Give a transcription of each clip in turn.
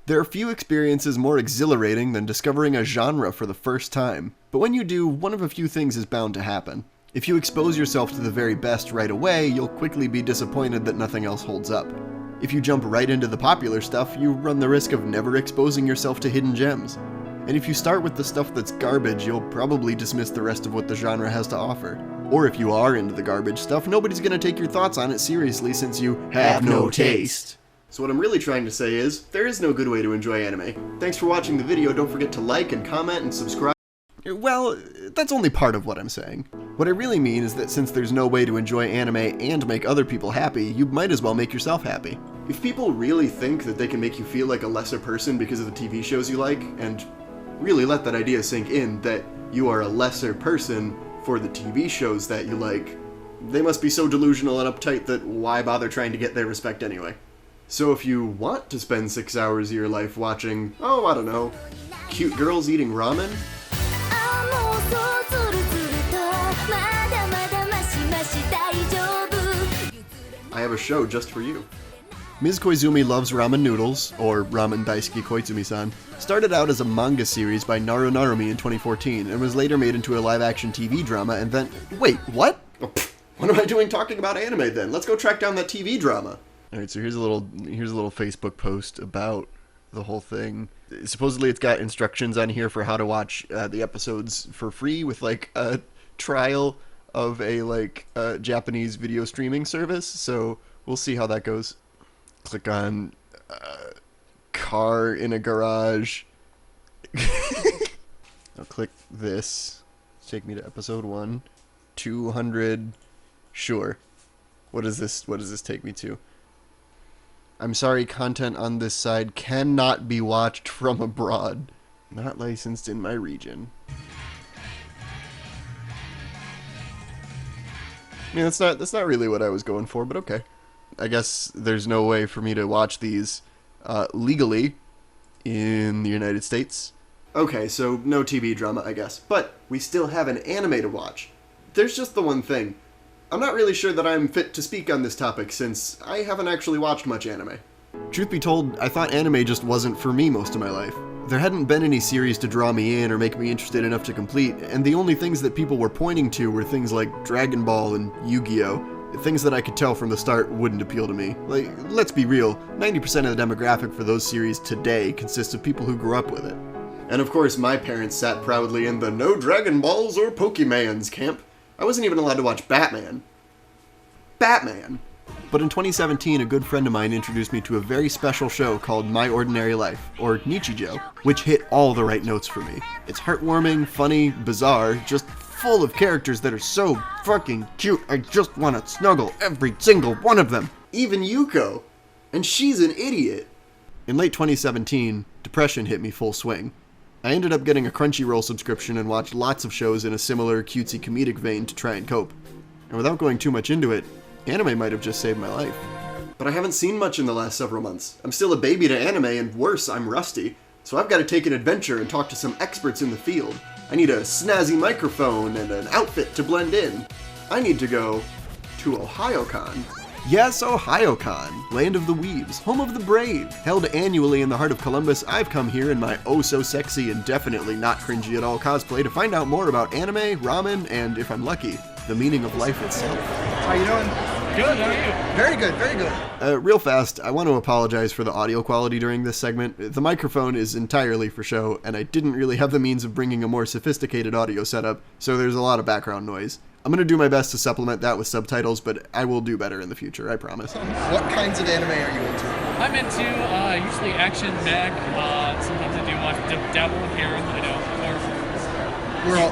There are few experiences more exhilarating than discovering a genre for the first time, but when you do, one of a few things is bound to happen. If you expose yourself to the very best right away, you'll quickly be disappointed that nothing else holds up. If you jump right into the popular stuff, you run the risk of never exposing yourself to hidden gems. And if you start with the stuff that's garbage, you'll probably dismiss the rest of what the genre has to offer. Or if you are into the garbage stuff, nobody's gonna take your thoughts on it seriously since you have no taste. So what I'm really trying to say is, there is no good way to enjoy anime. Thanks for watching the video, don't forget to like and comment and subscribe. Well, that's only part of what I'm saying. What I really mean is that since there's no way to enjoy anime and make other people happy, you might as well make yourself happy. If people really think that they can make you feel like a lesser person because of the TV shows you like, and really let that idea sink in that you are a lesser person for the TV shows that you like, they must be so delusional and uptight that why bother trying to get their respect anyway? So if you want to spend 6 hours of your life watching, oh, I don't know, cute girls eating ramen, I have a show just for you. Ms. Koizumi Loves Ramen Noodles, or Ramen Daisuki Koizumi-san, started out as a manga series by Naru Narumi in 2014 and was later made into a live-action TV drama and then... Wait, what? What am I doing talking about anime then? Let's go track down that TV drama. Alright, so here's a little Facebook post about the whole thing. Supposedly it's got instructions on here for how to watch the episodes for free with like a trial of a Japanese video streaming service, so we'll see how that goes. Click on car in a garage. I'll click this. Take me to episode 1. 200. Sure. What does this take me to? I'm sorry, content on this side cannot be watched from abroad. Not licensed in my region. I mean, that's not really what I was going for, but okay. I guess there's no way for me to watch these legally in the United States. Okay, so no TV drama, I guess. But we still have an anime to watch. There's just the one thing. I'm not really sure that I'm fit to speak on this topic since I haven't actually watched much anime. Truth be told, I thought anime just wasn't for me most of my life. There hadn't been any series to draw me in or make me interested enough to complete, and the only things that people were pointing to were things like Dragon Ball and Yu-Gi-Oh! Things that I could tell from the start wouldn't appeal to me. Like, let's be real, 90% of the demographic for those series today consists of people who grew up with it. And of course my parents sat proudly in the no Dragon Balls or Pokemans camp. I wasn't even allowed to watch Batman. Batman! But in 2017, a good friend of mine introduced me to a very special show called My Ordinary Life, or Nichijou, which hit all the right notes for me. It's heartwarming, funny, bizarre, just full of characters that are so fucking cute, I just want to snuggle every single one of them. Even Yuko. And she's an idiot. In late 2017, depression hit me full swing. I ended up getting a Crunchyroll subscription and watched lots of shows in a similar cutesy comedic vein to try and cope. And without going too much into it, anime might have just saved my life. But I haven't seen much in the last several months. I'm still a baby to anime, and worse, I'm rusty. So I've got to take an adventure and talk to some experts in the field. I need a snazzy microphone and an outfit to blend in. I need to go to OhioCon. Yes, OhioCon, land of the weebs, home of the brave. Held annually in the heart of Columbus, I've come here in my oh-so-sexy and definitely not cringy at all cosplay to find out more about anime, ramen, and, if I'm lucky, the meaning of life itself. How you doing? Good, how are you? Very good, very good. Real fast, I want to apologize for the audio quality during this segment. The microphone is entirely for show, and I didn't really have the means of bringing a more sophisticated audio setup, so there's a lot of background noise. I'm going to do my best to supplement that with subtitles, but I will do better in the future, I promise. What kinds of anime are you into? I'm into usually action, mech. Sometimes I do watch dabble here, I know.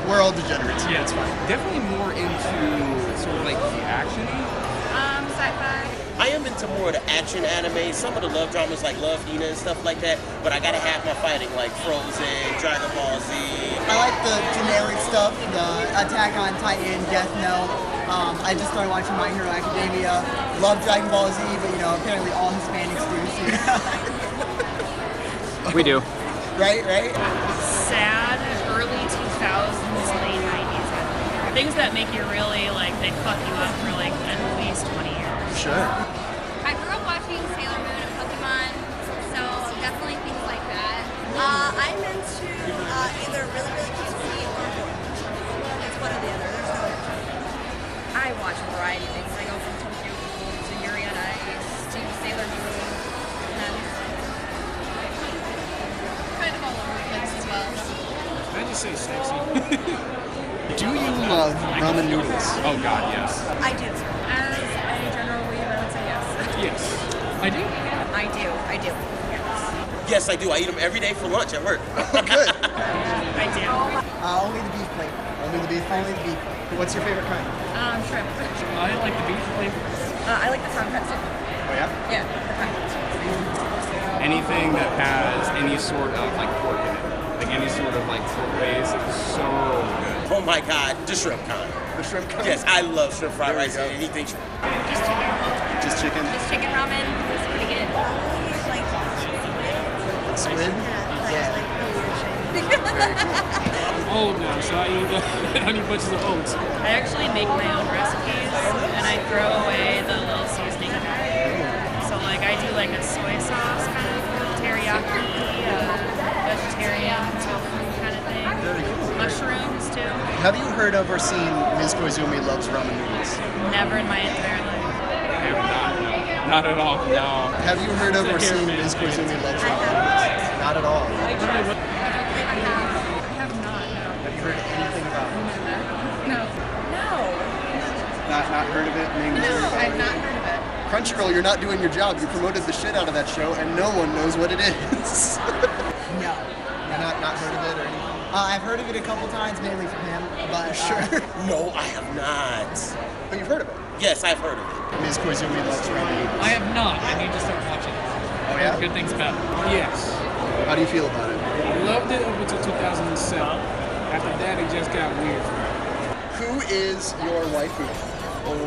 We're all degenerates. Yeah, it's fine. Definitely more into sort of like the action-y. Sci-fi. I am into more of the action anime, some of the love dramas like Love, Nina, and stuff like that, but I gotta have my fighting like Frozen, Dragon Ball Z. I like the generic stuff, the Attack on Titan, Death Note. I just started watching My Hero Academia. Love Dragon Ball Z, but apparently all Hispanics do. We do. Right? Sad, early 2000s, late 90s. Things that make you really, they fuck you up for at least 20 years. Sure. I grew up watching Sailor Moon and Pokemon, so definitely things like just say sexy. Do you love ramen noodles? Oh God, yes. I do. As a general weave, I would say yes. Yes. I do. I do. Yes, I do. I eat them every day for lunch at work. Good. I do. Only the beef flavor. Only the beef flavor. What's your favorite kind? Shrimp. I like the beef flavor. I like the tonkatsu. Oh yeah? Yeah, the tonkatsu. Anything that has any sort of like pork in it, like any sort of like pork base, is so good. Oh my God, the shrimp kind. The shrimp kind? Yes, I love shrimp fried There you rice go. and anything. Just chicken? Just chicken ramen is pretty good. Squid? Old now, so I eat honey bunches of oats. I actually make my own recipes and I throw away the little seasoning pack. So like I do like a soy sauce kind of teriyaki, vegetarian tofu kind of thing. Mushrooms too. Have you heard of or seen Ms. Koizumi Loves Ramen Noodles? Never in my entire life. I have not, no. Not at all, no. Have you heard of or seen Ms. Koizumi Loves Ramen Noodles? Not at all. I have not, no. Have you heard anything about it? No. Not heard of it? Maybe No, heard about I've it? not heard of it. Crunchyroll, you're not doing your job. You promoted the shit out of that show, and no one knows what it is. No. Not heard of it or anything? I've heard of it a couple times, mainly from him, but Sure. No, I have not. But you've heard of it. Yes, I've heard of it. Ms. Koizumi Loves Ramen Noodles. I have not. I need to start watching it. Oh yeah? Good things about it. Yes. How do you feel about it? Loved it up until 2007. After that, it just got weird. Who is your waifu? Oh,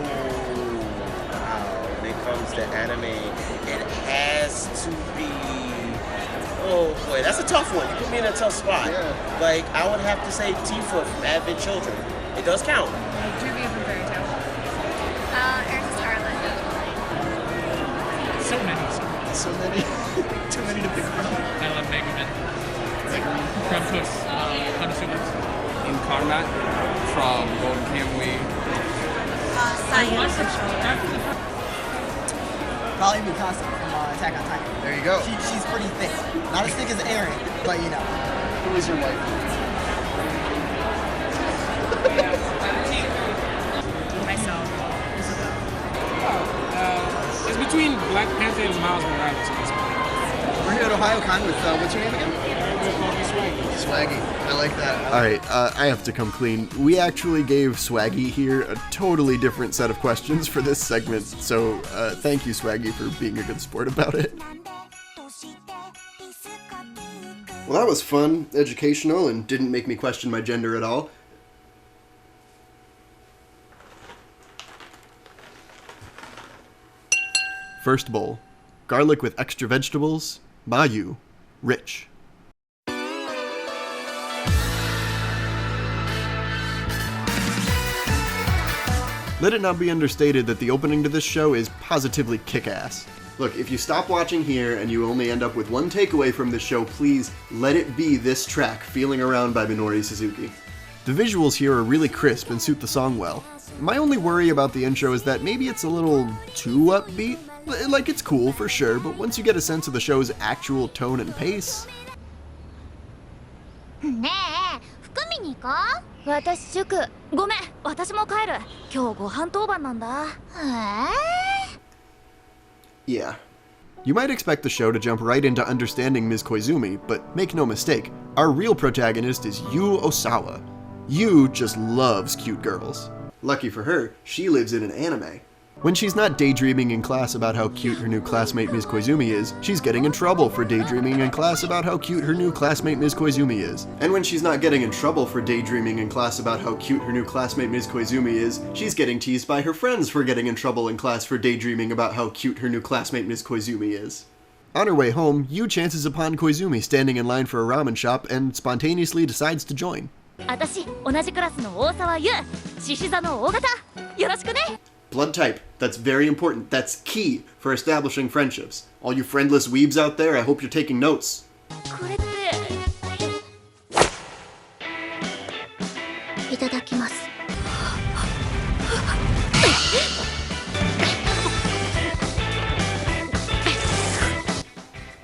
wow. When it comes to anime, it has to be. Oh boy, that's a tough one. You put me in a tough spot. Yeah. Like, I would have to say Tifa from Advent Children. It does count. Ruby from Fairy Tail. Eric's Scarlet. So many. So many. Too many to pick from. I love Megaman. From Puss. Konosuba. In Karmat from Golden Kamuy. probably Mikasa from Attack on Titan. There you go. She's pretty thick. Not as thick as Eren, but you know. Who is your waifu? Myself. It's between Black Panther and Miles Morales at this point. We're here at OhioCon with, what's your name again? Swaggy. I like that. Alright, I have to come clean. We actually gave Swaggy here a totally different set of questions for this segment, so thank you, Swaggy, for being a good sport about it. Well, that was fun, educational, and didn't make me question my gender at all. First bowl. Garlic with extra vegetables. Mayu. Rich. Let it not be understated that the opening to this show is positively kick-ass. Look, if you stop watching here and you only end up with one takeaway from this show, please let it be this track, Feeling Around by Minori Suzuki. The visuals here are really crisp and suit the song well. My only worry about the intro is that maybe it's a little too upbeat. Like, it's cool for sure, but once you get a sense of the show's actual tone and pace... ねえ、含みに行こう。私塾。ごめん、私も帰る。今日ご飯当番なんだ。Yeah. You might expect the show to jump right into understanding Ms. Koizumi, but make no mistake, our real protagonist is Yu Osawa. Yu just loves cute girls. Lucky for her, she lives in an anime. When she's not daydreaming in class about how cute her new classmate Ms. Koizumi is, she's getting in trouble for daydreaming in class about how cute her new classmate Ms. Koizumi is. And when she's not getting in trouble for daydreaming in class about how cute her new classmate Ms. Koizumi is, she's getting teased by her friends for getting in trouble in class for daydreaming about how cute her new classmate Ms. Koizumi is. On her way home, Yu chances upon Koizumi standing in line for a ramen shop and spontaneously decides to join. 私、同じクラスの大沢優。獅子座の大型。よろしくね。 Blood type. That's very important. That's key for establishing friendships. All you friendless weebs out there, I hope you're taking notes. これっていただきます。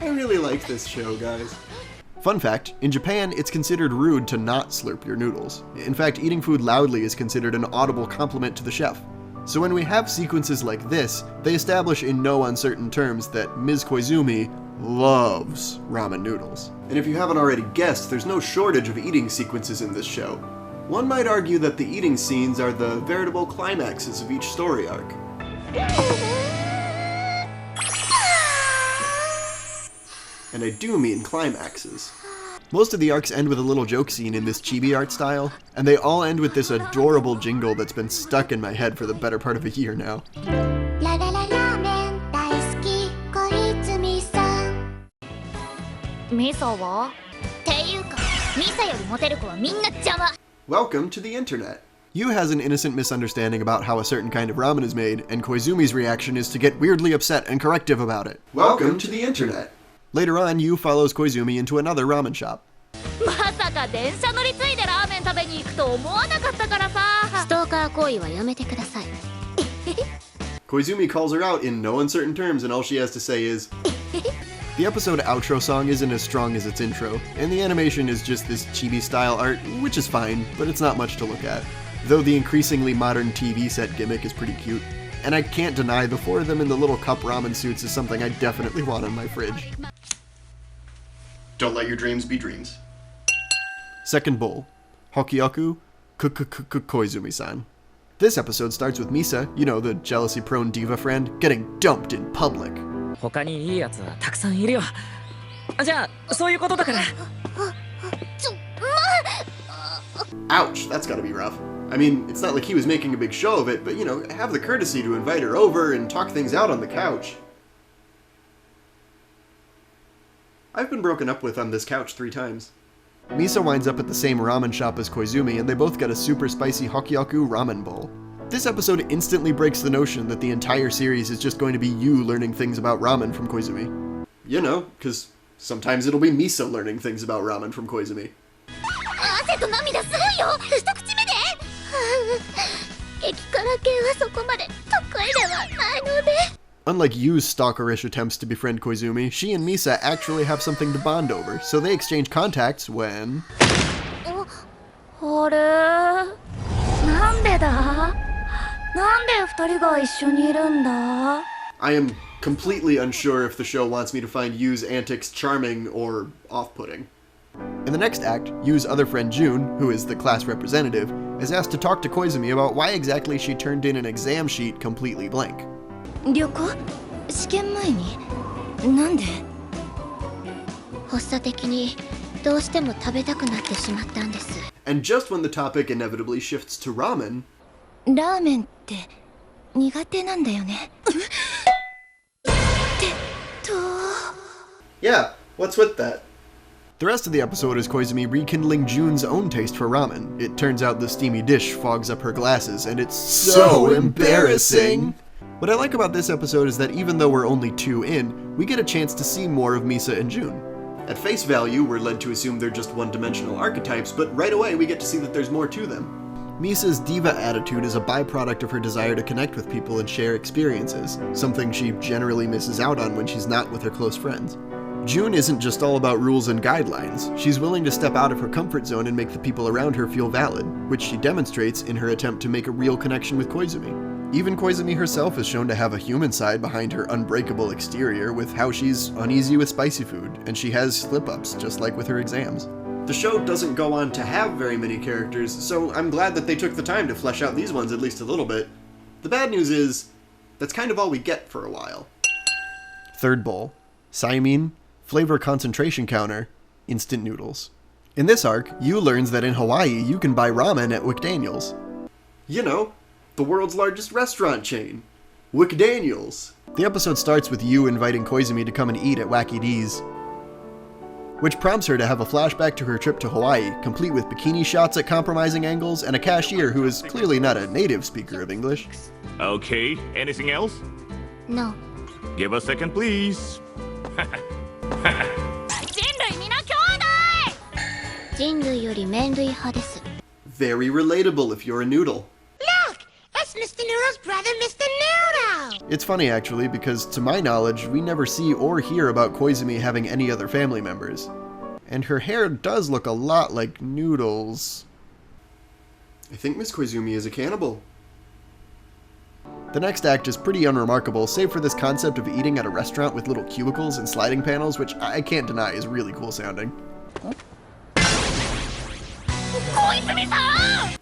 I really like this show, guys. Fun fact, in Japan, it's considered rude to not slurp your noodles. In fact, eating food loudly is considered an audible compliment to the chef. So when we have sequences like this, they establish in no uncertain terms that Ms. Koizumi loves ramen noodles. And if you haven't already guessed, there's no shortage of eating sequences in this show. One might argue that the eating scenes are the veritable climaxes of each story arc. And I do mean climaxes. Most of the arcs end with a little joke scene in this chibi art style, and they all end with this adorable jingle that's been stuck in my head for the better part of a year now. Welcome to the internet. Yu has an innocent misunderstanding about how a certain kind of ramen is made, and Koizumi's reaction is to get weirdly upset and corrective about it. Welcome to the internet. Later on, Yu follows Koizumi into another ramen shop. Koizumi calls her out in no uncertain terms, and all she has to say is... The episode outro song isn't as strong as its intro, and the animation is just this chibi-style art, which is fine, but it's not much to look at. Though the increasingly modern TV set gimmick is pretty cute. And I can't deny the four of them in the little cup ramen suits is something I definitely want on my fridge. Don't let your dreams be dreams. Second bowl. Hokyoku Koizumi-san. This episode starts with Misa, you know, the jealousy-prone diva friend, getting dumped in public. Ouch, that's gotta be rough. I mean, it's not like he was making a big show of it, but, you know, have the courtesy to invite her over and talk things out on the couch. I've been broken up with on this couch 3 times. Misa winds up at the same ramen shop as Koizumi, and they both get a super spicy Hokyoku ramen bowl. This episode instantly breaks the notion that the entire series is just going to be you learning things about ramen from Koizumi. You know, because sometimes it'll be Misa learning things about ramen from Koizumi. Unlike Yu's stalkerish attempts to befriend Koizumi, she and Misa actually have something to bond over, so they exchange contacts when... I am completely unsure if the show wants me to find Yu's antics charming or off-putting. In the next act, Yu's other friend June, who is the class representative, is asked to talk to Koizumi about why exactly she turned in an exam sheet completely blank. And just when the topic inevitably shifts to ramen... Yeah, what's with that? The rest of the episode is Koizumi rekindling June's own taste for ramen. It turns out the steamy dish fogs up her glasses, and it's so embarrassing! What I like about this episode is that even though we're only 2 in, we get a chance to see more of Misa and June. At face value, we're led to assume they're just one-dimensional archetypes, but right away we get to see that there's more to them. Misa's diva attitude is a byproduct of her desire to connect with people and share experiences, something she generally misses out on when she's not with her close friends. June isn't just all about rules and guidelines. She's willing to step out of her comfort zone and make the people around her feel valid, which she demonstrates in her attempt to make a real connection with Koizumi. Even Koizumi herself is shown to have a human side behind her unbreakable exterior with how she's uneasy with spicy food, and she has slip-ups, just like with her exams. The show doesn't go on to have very many characters, so I'm glad that they took the time to flesh out these ones at least a little bit. The bad news is, that's kind of all we get for a while. Third bowl. Saimin, flavor concentration counter, instant noodles. In this arc, Yu learns that in Hawaii you can buy ramen at WickDaniels. You know, the world's largest restaurant chain. WickDaniels. The episode starts with Yu inviting Koizumi to come and eat at Wacky D's, which prompts her to have a flashback to her trip to Hawaii, complete with bikini shots at compromising angles and a cashier who is clearly not a native speaker of English. Okay, anything else? No. Give a second, please. Very relatable if you're a noodle. Look! That's Mr. Noodle's brother, Mr. Noodle! It's funny actually, because to my knowledge, we never see or hear about Koizumi having any other family members. And her hair does look a lot like Noodles. I think Miss Koizumi is a cannibal. The next act is pretty unremarkable, save for this concept of eating at a restaurant with little cubicles and sliding panels, which I can't deny is really cool sounding.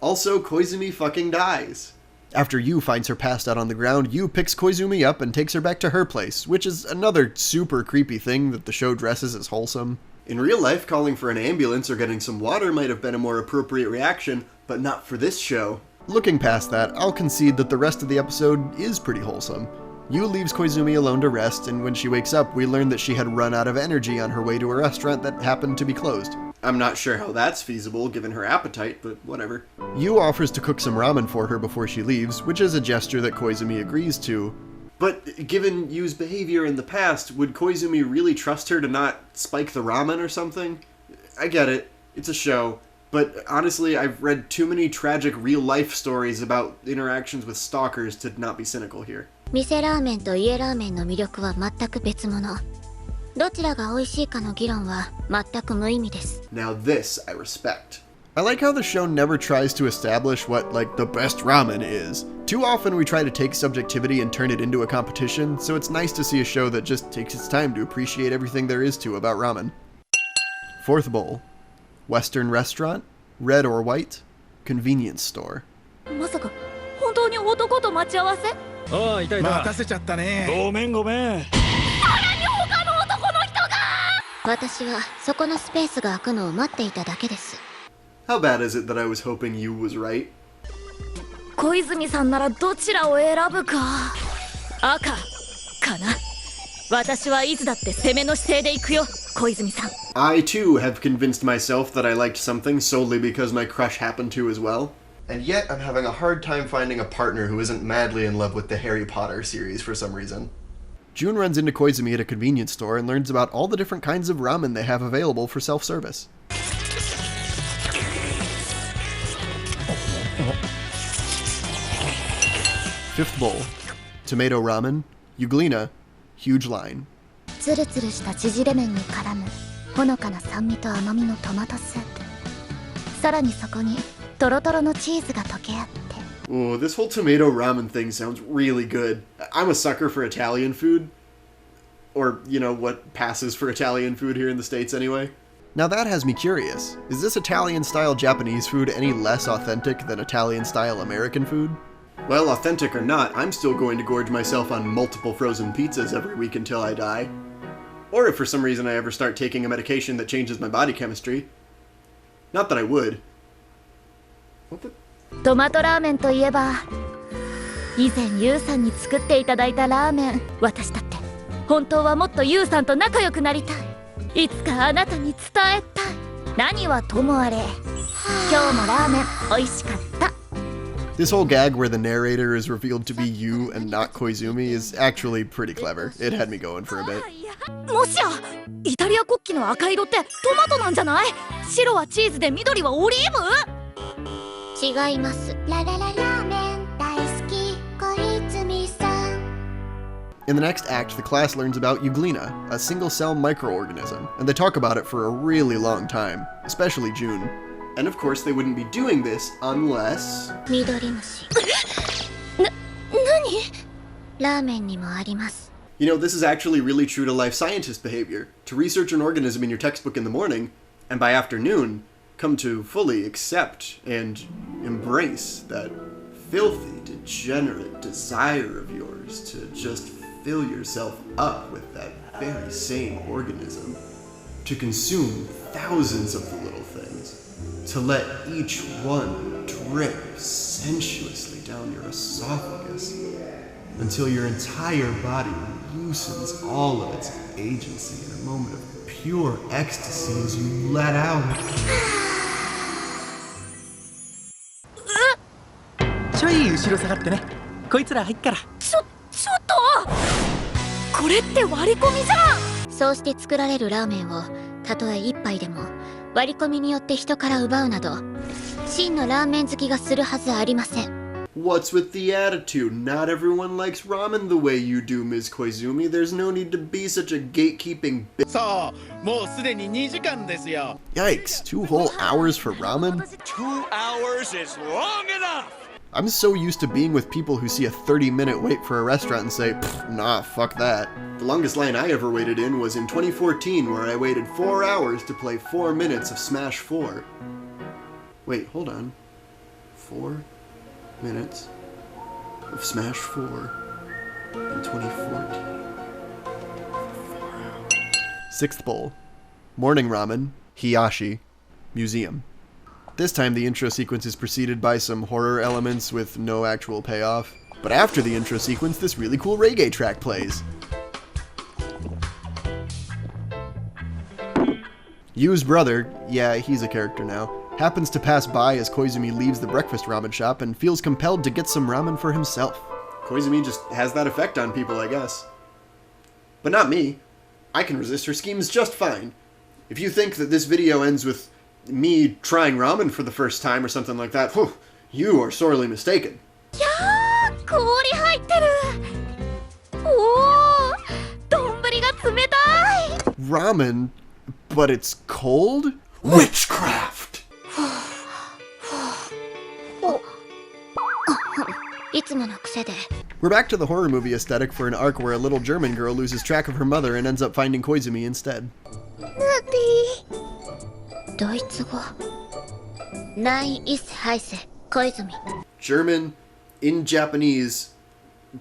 Also, Koizumi fucking dies. After Yu finds her passed out on the ground, Yu picks Koizumi up and takes her back to her place, which is another super creepy thing that the show dresses as wholesome. In real life, calling for an ambulance or getting some water might have been a more appropriate reaction, but not for this show. Looking past that, I'll concede that the rest of the episode is pretty wholesome. Yu leaves Koizumi alone to rest, and when she wakes up, we learn that she had run out of energy on her way to a restaurant that happened to be closed. I'm not sure how that's feasible given her appetite, but whatever. Yu offers to cook some ramen for her before she leaves, which is a gesture that Koizumi agrees to. But given Yu's behavior in the past, would Koizumi really trust her to not spike the ramen or something? I get it, it's a show, but honestly, I've read too many tragic real-life stories about interactions with stalkers to not be cynical here. 店ラーメンと家ラーメンの魅力は全く別物。どちらが美味しいかの議論は全く無意味です。Now this I respect. I like how the show never tries to establish what, like, the best ramen is. Too often we try to take subjectivity and turn it into a competition, so it's nice to see a show that just takes its time to appreciate everything there is to about ramen. Fourth bowl. Western restaurant, red or white, convenience store. まさか本当に男と待ち合わせ？おい、いたいた。待たせちゃったね。ごめんごめん。さらに他の男の人が。私はそこのスペースが空くのを待っていただけです。How bad is it that I was hoping Yu was right? 小泉さんならどちらを選ぶか。赤かな。私はいつだって攻めの姿勢で行くよ、小泉さん。I too have convinced myself that I liked something solely because my crush happened to as well. And yet I'm having a hard time finding a partner who isn't madly in love with the Harry Potter series for some reason. June runs into Koizumi at a convenience store and learns about all the different kinds of ramen they have available for self-service. Fifth bowl. Tomato ramen, Euglena, huge line. ツルツルした縮れ麺に絡むほのかな酸味と甘みのトマトスープ。さらにそこにトロトロのチーズが溶け合って。Oh, this whole tomato ramen thing sounds really good. I'm a sucker for Italian food. Or, you know, what passes for Italian food here in the States anyway. Now that has me curious. Is this Italian-style Japanese food any less authentic than Italian-style American food? Well, authentic or not, I'm still going to gorge myself on multiple frozen pizzas every week until I die. Or if for some reason I ever start taking a medication that changes my body chemistry. Not that I would. What the? トマトラーメンといえば、以前ユウさんに作っていただいたラーメン。私だって本当はもっとユウさんと仲良くなりたい。いつかあなたに伝えたい。何はともあれ、今日もラーメン美味しかった。This whole gag where the narrator is revealed to be Yu and not Koizumi is actually pretty clever. It had me going for a bit. もしやイタリア国旗の赤色ってトマトなんじゃない？白はチーズで緑はオリーブ？違います。ララララーメン大好き小泉さん。In the next act, the class learns about Euglena, a single-cell microorganism, and they talk about it for a really long time, especially June. And of course they wouldn't be doing this unless... 緑虫。何？ラーメンにもあります。You know, this is actually really true to life scientist behavior. To research an organism in your textbook in the morning, and by afternoon, come to fully accept and embrace that filthy, degenerate desire of yours to just fill yourself up with that very same organism. To consume thousands of the little things. To let each one drip sensuously down your esophagus until your entire body loosens all of its agency in a moment of pure ecstasy as you let out. ちょい後ろ下がってね。こいつら入っから。ちょっと！これって割り込みじゃん！そうして作られるラーメンをたとえ一杯でも割り込みによって人から奪うなど真のラーメン好きがするはずありません。What's with the attitude? Not everyone likes ramen the way you do, Ms. Koizumi. There's no need to be such a gatekeeping bitch. Yikes, 2 whole hours for ramen? 2 hours is long enough! I'm so used to being with people who see a 30-minute wait for a restaurant and say, nah, fuck that. The longest line I ever waited in was in 2014, where I waited 4 hours to play 4 minutes of Smash 4. Wait, hold on. 4 minutes of Smash 4 in 2014. 4 hours. 6th Bowl. Morning Ramen, Hiyashi, Museum. This time the intro sequence is preceded by some horror elements with no actual payoff. But after the intro sequence, this really cool reggae track plays. Yu's brother, yeah, he's a character now, happens to pass by as Koizumi leaves the breakfast ramen shop and feels compelled to get some ramen for himself. Koizumi just has that effect on people, I guess. But not me. I can resist her schemes just fine. If you think that this video ends with me trying ramen for the first time or something like that, whew, you are sorely mistaken. Yeah, 氷入ってる。おー、丼が冷たい。 Ramen, but it's cold? Witchcraft! いつもの癖で。 We're back to the horror movie aesthetic for an arc where a little German girl loses track of her mother and ends up finding Koizumi instead. ドイツ語。Nein, ich heiße Koizumi. German in Japanese,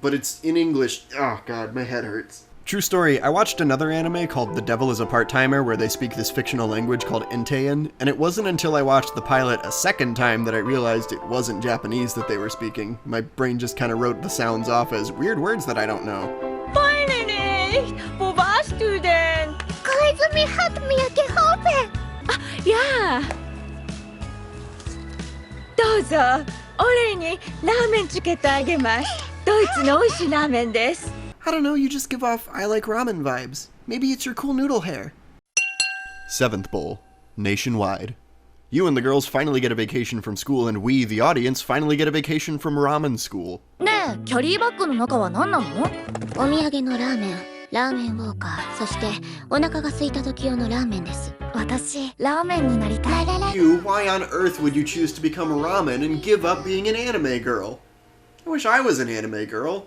but it's in English. Oh god, my head hurts. True story, I watched another anime called The Devil is a Part-Timer where they speak this fictional language called Enteian, and it wasn't until I watched the pilot a second time that I realized it wasn't Japanese that they were speaking. My brain just kind of wrote the sounds off as weird words that I don't know. Finally! Wobei student? Koizumi hat mir geholfen! Yeah! どうぞ、お礼にラーメンつけてあげます。ドイツの美味しいラーメンです。 I don't know, you just give off I like ramen vibes. Maybe it's your cool noodle hair. 7th Bowl. Nationwide. You and the girls finally get a vacation from school, and we, the audience, finally get a vacation from ramen school. ねえ、キャリーバッグの中は何なの？お土産のラーメン、ラーメンウォーカー、そしてお腹が空いた時用のラーメンです。私、ラーメンになりたい。You, why on earth would you choose to become a ramen and give up being an anime girl? I wish I was an anime girl.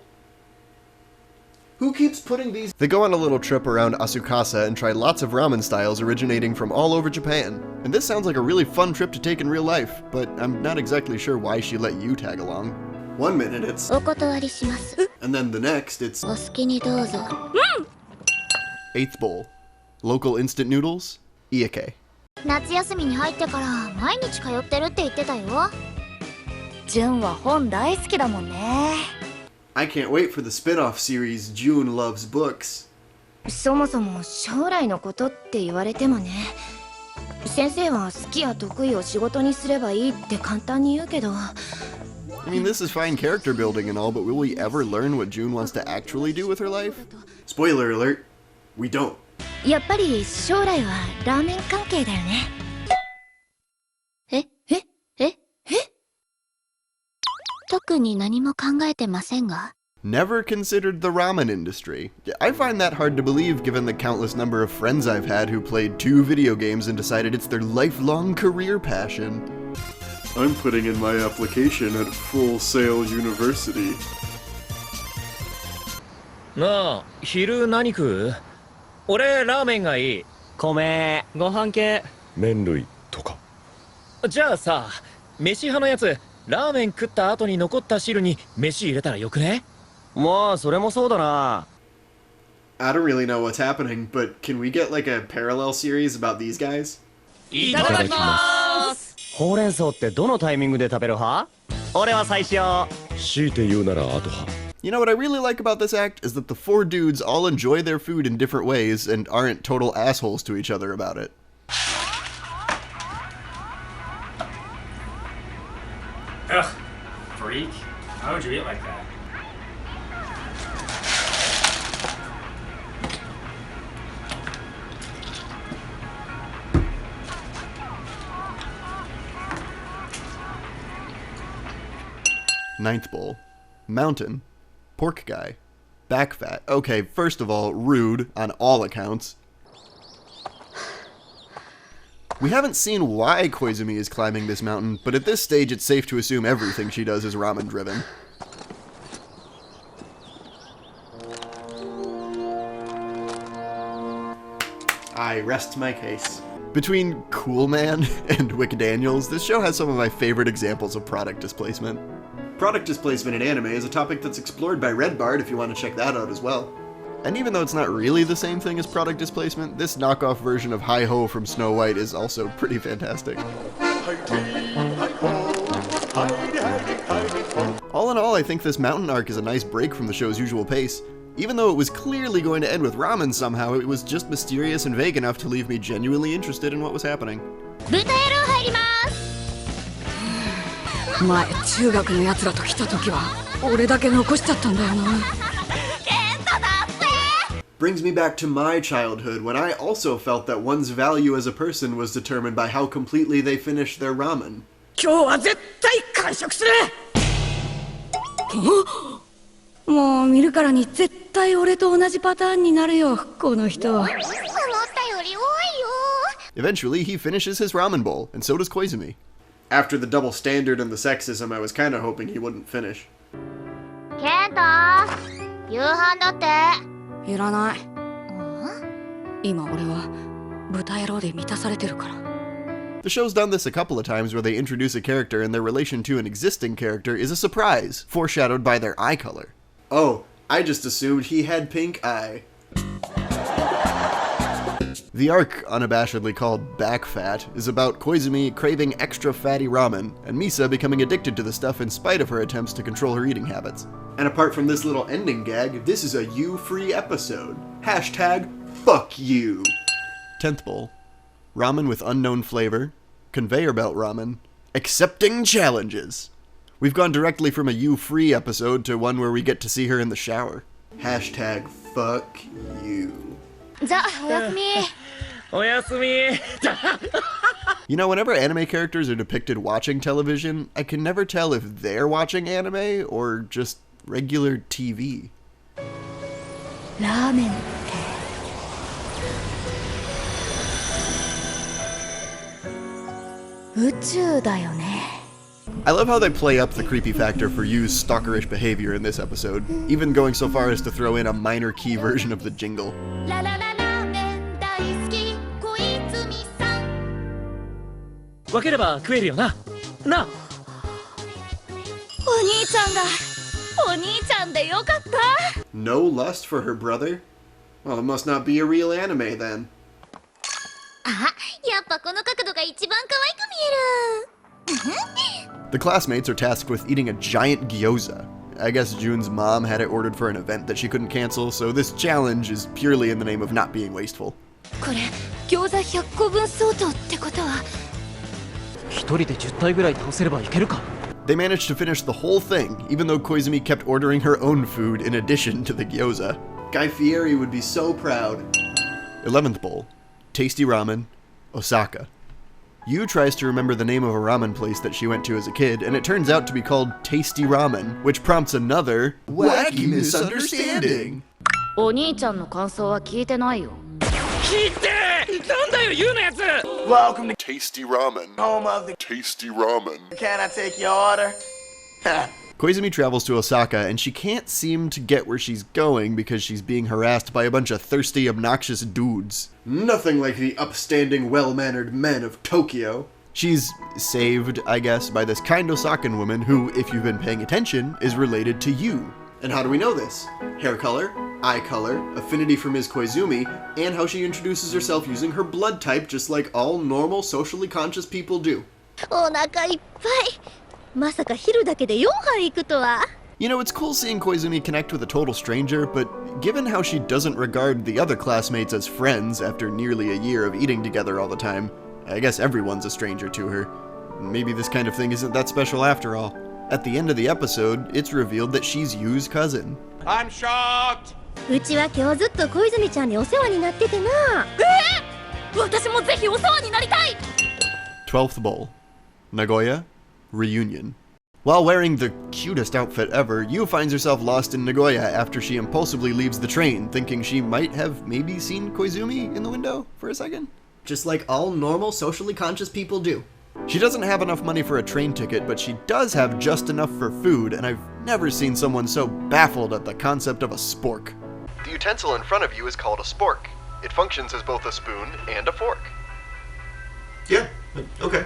Who keeps putting these— They go on a little trip around Asukasa and try lots of ramen styles originating from all over Japan. And this sounds like a really fun trip to take in real life, but I'm not exactly sure why she let you tag along. 1 minute it's— お断りします。 and then the next it's— お好きにどうぞ。8th Bowl. Local instant noodles, Iake. 夏休みに入ってから毎日通ってるって言ってたよ。純は本大好きだもんね。 I can't wait for the spin-off series June Loves Books. そもそも将来のことって言われてもね。先生は好きや得意を仕事にすればいいって簡単に言うけど。I mean, this is fine character building and all, but will we ever learn what June wants to actually do with her life? Spoiler alert, we don't. やっぱり将来はラーメン関係だよね。特に何も考えてませんが。 Never considered the ramen industry. I find that hard to believe given the countless number of friends I've had who played 2 video games and decided it's their lifelong career passion. I'm putting in my application at Full Sail University. なあ、昼何食う？俺ラーメンがいい。米、ご飯系。麺類とか。じゃあさ、飯派のやつ、ラーメン食った後に残った汁に飯入れたらよくね？まあ、それもそうだな。I don't really know what's happening, but can we get like a parallel series about these guys? いただきます。ほうれん草ってどのタイミングで食べる派？俺は最初。強いて言うなら後派。 You know what I really like about this act is that the 4 dudes all enjoy their food in different ways and aren't total assholes to each other about it. Ugh, freak. How would you eat like that? Ninth Bowl. Mountain. Pork guy. Back fat. Okay, first of all, rude on all accounts. We haven't seen why Koizumi is climbing this mountain, but at this stage it's safe to assume everything she does is ramen driven. I rest my case. Between Cool Man and Wick Daniels, this show has some of my favorite examples of product displacement. Product displacement in anime is a topic that's explored by Red Bard if you want to check that out as well. And even though it's not really the same thing as product displacement, this knockoff version of Hi-Ho from Snow White is also pretty fantastic. All in all, I think this mountain arc is a nice break from the show's usual pace. Even though it was clearly going to end with ramen somehow, it was just mysterious and vague enough to leave me genuinely interested in what was happening. 前中学のやつらと来た時は俺だけ残しちゃったんだよな。 Brings me back to my childhood when I also felt that one's value as a person was determined by how completely they finished their ramen. 今日は絶対完食する。もう見るからに絶対俺と同じパターンになるよこの人。 Eventually, he finishes his ramen bowl, and so does Koizumi. After the double standard and the sexism, I was kind of hoping he wouldn't finish. ケンタ、夕飯だって。 いらない。今俺は豚野郎で満たされてるから。 The show's done this a couple of times where they introduce a character and their relation to an existing character is a surprise, foreshadowed by their eye color. Oh, I just assumed he had pink eye. The arc, unabashedly called Back Fat, is about Koizumi craving extra fatty ramen, and Misa becoming addicted to the stuff in spite of her attempts to control her eating habits. And apart from this little ending gag, this is a you-free episode. Hashtag, fuck you. 10th Bowl. Ramen with unknown flavor. Conveyor belt ramen. Accepting challenges. We've gone directly from a you-free episode to one where we get to see her in the shower. Hashtag, fuck you. じゃあ、おやすみ。おやすみ。 You know, whenever anime characters are depicted watching television, I can never tell if they're watching anime or just regular TV. ラーメンって宇宙だよね。 I love how they play up the creepy factor for Yu's stalkerish behavior in this episode, even going so far as to throw in a minor key version of the jingle. ララララーメン大好き小泉さん。分ければ食えるよな。なあ。お兄ちゃんだ。お兄ちゃんでよかった。 No lust for her brother? Well, it must not be a real anime then. あ、やっぱこの角度が一番可愛く見える。The classmates are tasked with eating a giant gyoza. I guess Jun's mom had it ordered for an event that she couldn't cancel, so this challenge is purely in the name of not being wasteful. これ餃子100個分相当ってことは。一人で10体ぐらい倒せればいけるか。 They managed to finish the whole thing, even though Koizumi kept ordering her own food in addition to the gyoza. Guy Fieri would be so proud. 11th Bowl. Tasty ramen. Osaka. Yu tries to remember the name of a ramen place that she went to as a kid, and it turns out to be called Tasty Ramen, which prompts another wacky misunderstanding. お兄ちゃんの感想は聞いてないよ。聞いて！なんだよ、ユウのやつ！ Welcome to Tasty Ramen, home of the Tasty Ramen. Can I take your order? Koizumi travels to Osaka, and she can't seem to get where she's going because she's being harassed by a bunch of thirsty, obnoxious dudes. Nothing like the upstanding, well-mannered men of Tokyo. She's saved, I guess, by this kind Osakan woman who, if you've been paying attention, is related to Yu. And how do we know this? Hair color, eye color, affinity for Ms. Koizumi, and how she introduces herself using her blood type just like all normal, socially conscious people do. お腹いっぱい。まさか昼だけで4杯行くとは。 You know, it's cool seeing Koizumi connect with a total stranger, but given how she doesn't regard the other classmates as friends after nearly a year of eating together all the time, I guess everyone's a stranger to her. Maybe this kind of thing isn't that special after all. At the end of the episode, it's revealed that she's Yu's cousin. I'm shocked! うちは今日ずっと小泉ちゃんにお世話になっててな。私もぜひお世話になりたい。 12th Bowl. Nagoya. Reunion. While wearing the cutest outfit ever, Yu finds herself lost in Nagoya after she impulsively leaves the train, thinking she might have maybe seen Koizumi in the window for a second. Just like all normal, socially conscious people do. She doesn't have enough money for a train ticket, but she does have just enough for food, and I've never seen someone so baffled at the concept of a spork. The utensil in front of you is called a spork. It functions as both a spoon and a fork. Yeah, okay.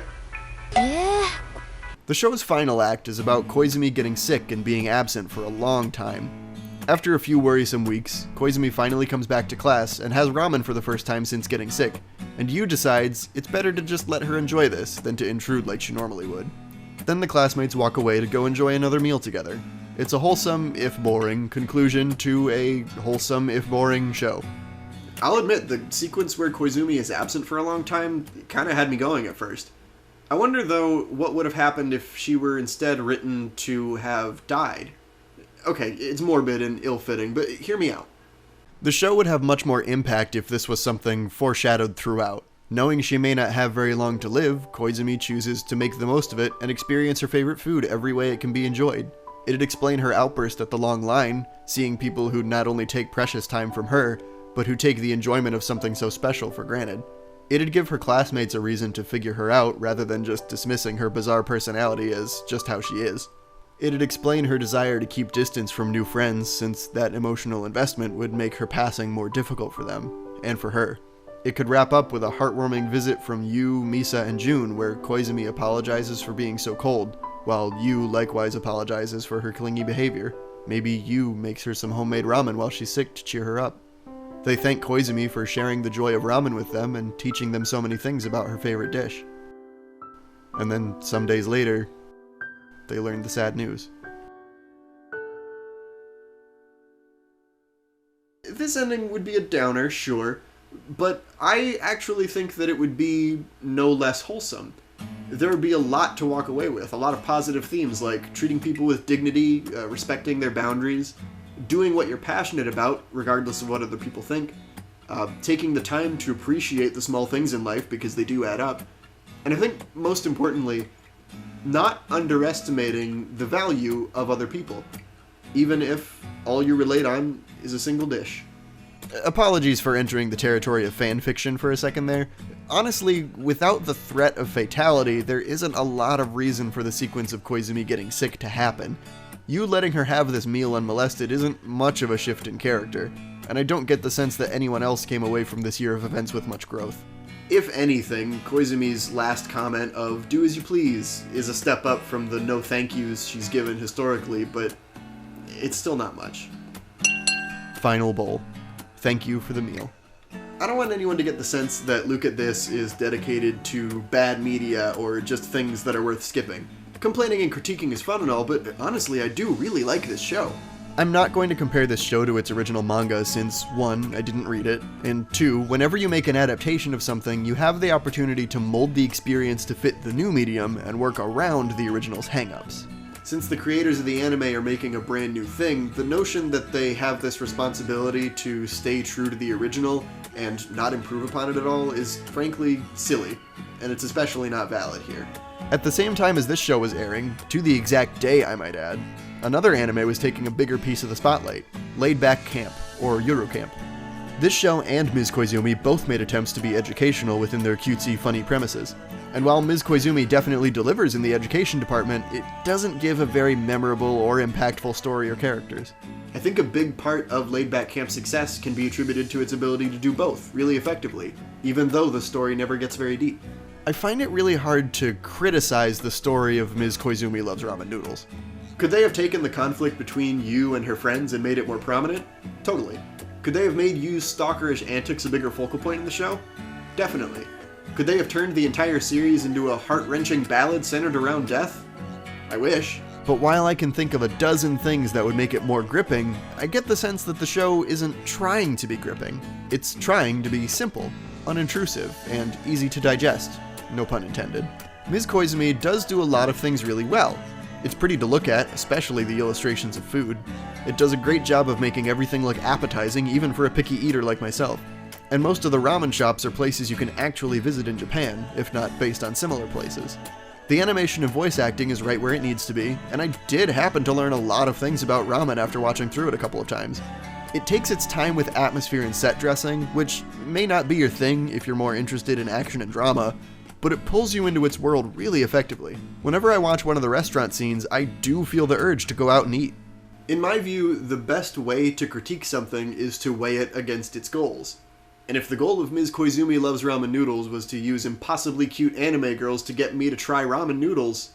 The show's final act is about Koizumi getting sick and being absent for a long time. After a few worrisome weeks, Koizumi finally comes back to class and has ramen for the first time since getting sick, and Yu decides it's better to just let her enjoy this than to intrude like she normally would. Then the classmates walk away to go enjoy another meal together. It's a wholesome, if boring, conclusion to a wholesome, if boring show. I'll admit, the sequence where Koizumi is absent for a long time kind of had me going at first. I wonder, though, what would have happened if she were instead written to have died. Okay, it's morbid and ill-fitting, but hear me out. The show would have much more impact if this was something foreshadowed throughout. Knowing she may not have very long to live, Koizumi chooses to make the most of it and experience her favorite food every way it can be enjoyed. It'd explain her outburst at the long line, seeing people who not only take precious time from her, but who take the enjoyment of something so special for granted. It'd give her classmates a reason to figure her out rather than just dismissing her bizarre personality as just how she is. It'd explain her desire to keep distance from new friends, since that emotional investment would make her passing more difficult for them, and for her. It could wrap up with a heartwarming visit from Yu, Misa, and Jun, where Koizumi apologizes for being so cold, while Yu likewise apologizes for her clingy behavior. Maybe Yu makes her some homemade ramen while she's sick to cheer her up. They thank Koizumi for sharing the joy of ramen with them and teaching them so many things about her favorite dish. And then, some days later, they learn the sad news. This ending would be a downer, sure, but I actually think that it would be no less wholesome. There would be a lot to walk away with, a lot of positive themes like treating people with dignity, respecting their boundaries, doing what you're passionate about, regardless of what other people think, taking the time to appreciate the small things in life because they do add up, and I think most importantly, not underestimating the value of other people, even if all you relate on is a single dish. Apologies for entering the territory of fanfiction for a second there. Honestly, without the threat of fatality, there isn't a lot of reason for the sequence of Koizumi getting sick to happen. You letting her have this meal unmolested isn't much of a shift in character, and I don't get the sense that anyone else came away from this year of events with much growth. If anything, Koizumi's last comment of "do as you please" is a step up from the no thank yous she's given historically, but it's still not much. Final bowl. Thank you for the meal. I don't want anyone to get the sense that Look at This is dedicated to bad media or just things that are worth skipping. Complaining and critiquing is fun and all, but honestly, I do really like this show. I'm not going to compare this show to its original manga since, 1, I didn't read it, and 2, whenever you make an adaptation of something, you have the opportunity to mold the experience to fit the new medium and work around the original's hang-ups. Since the creators of the anime are making a brand new thing, the notion that they have this responsibility to stay true to the original and not improve upon it at all is frankly silly, and it's especially not valid here. At the same time as this show was airing, to the exact day I might add, another anime was taking a bigger piece of the spotlight, Laid Back Camp, or Euro Camp. This show and Ms. Koizumi both made attempts to be educational within their cutesy, funny premises. And while Ms. Koizumi definitely delivers in the education department, it doesn't give a very memorable or impactful story or characters. I think a big part of Laid Back Camp's success can be attributed to its ability to do both, really effectively, even though the story never gets very deep. I find it really hard to criticize the story of Ms. Koizumi Loves Ramen Noodles. Could they have taken the conflict between Yu and her friends and made it more prominent? Totally. Could they have made Yu's stalkerish antics a bigger focal point in the show? Definitely. Could they have turned the entire series into a heart-wrenching ballad centered around death? I wish. But while I can think of a dozen things that would make it more gripping, I get the sense that the show isn't trying to be gripping. It's trying to be simple, unintrusive, and easy to digest. No pun intended. Ms. Koizumi does do a lot of things really well. It's pretty to look at, especially the illustrations of food. It does a great job of making everything look appetizing, even for a picky eater like myself. And most of the ramen shops are places you can actually visit in Japan, if not based on similar places. The animation and voice acting is right where it needs to be, and I did happen to learn a lot of things about ramen after watching through it a couple of times. It takes its time with atmosphere and set dressing, which may not be your thing if you're more interested in action and drama, but it pulls you into its world really effectively. Whenever I watch one of the restaurant scenes, I do feel the urge to go out and eat. In my view, the best way to critique something is to weigh it against its goals. And if the goal of Ms. Koizumi Loves Ramen Noodles was to use impossibly cute anime girls to get me to try ramen noodles...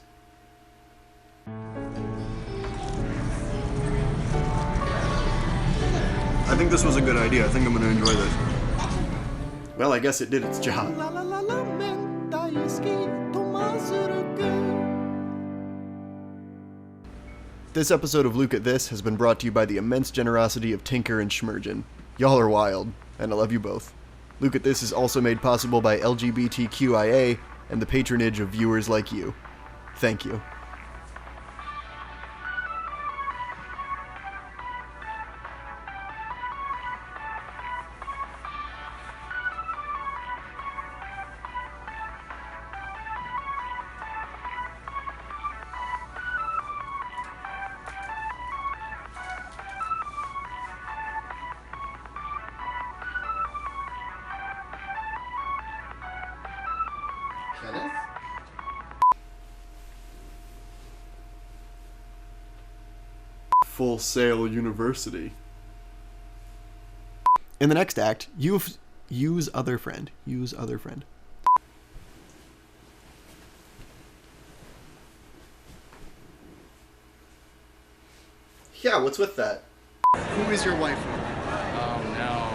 I think this was a good idea. I think I'm going to enjoy this. Well, I guess it did its job. This episode of Look at This has been brought to you by the immense generosity of Tinker and Schmergen. Y'all are wild, and I love you both. Look at This is also made possible by LGBTQIA and the patronage of viewers like you. Thank you. Full Sail University. In the next act, use other friend. Use other friend. Yeah, what's with that? Who is your wife? Oh no.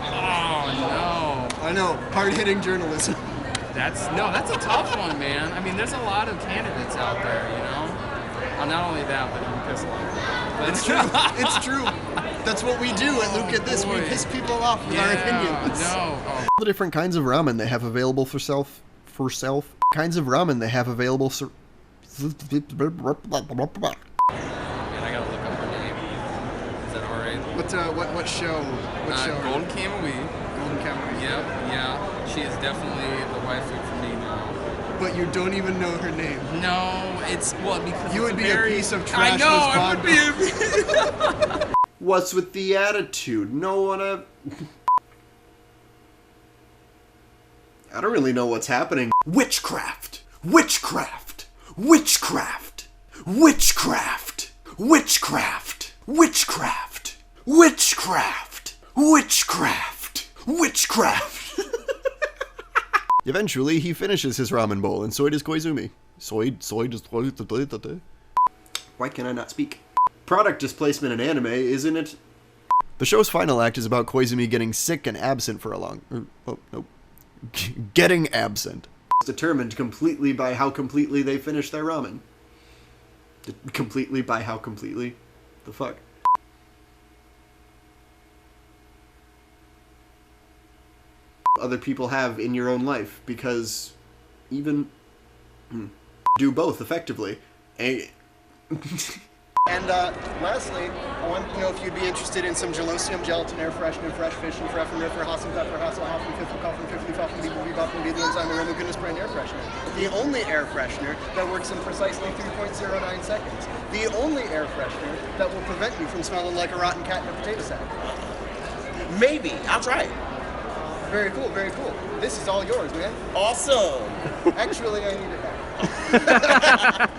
Oh no. I know, hard-hitting journalism. That's a tough one, man. I mean, there's a lot of candidates out there, you know? Not only that, but you piss a lot. But it's true. It's true. That's what we do at Look at This. Boy. We piss people off with our opinions. No. Oh. All the different kinds of ramen they have available for self. Kinds of ramen they have available for... Man, I gotta look up her name. Is that alright? What show? What show? Golden Kamui. Golden Kamui. Yep, yeah. She is definitely the waifu for me now. But you don't even know her name. No, it's because you would be a piece of trash. I know, I would be. What's with the attitude? No one. I don't really know what's happening. Witchcraft. Witchcraft. Witchcraft. Witchcraft. Witchcraft. Witchcraft. Witchcraft. Witchcraft. Witchcraft. Eventually, he finishes his ramen bowl, and so does Koizumi. Why can I not speak? Product displacement in anime, isn't it? The show's final act is about Koizumi getting sick and absent for a long... getting absent. It's determined completely by how completely they finish their ramen. Completely by how completely? The fuck? Other people have in your own life, because even do both effectively. And lastly, I want to know if you'd be interested in some gelosium, gelatin, air freshener, fresh fish, and fresh and riffer, Hassen pepper, Hasselhoffen, Pfiffelkoffen, Pfifflifoffen, Bieboviboffen, Biedel-Enzyme, Aroma Goodness brand air freshener. The only air freshener that works in precisely 3.09 seconds. The only air freshener that will prevent you from smelling like a rotten cat in a potato sack. Maybe. I'll try it. Very cool, very cool. This is all yours, man. Awesome. Actually, I need it back.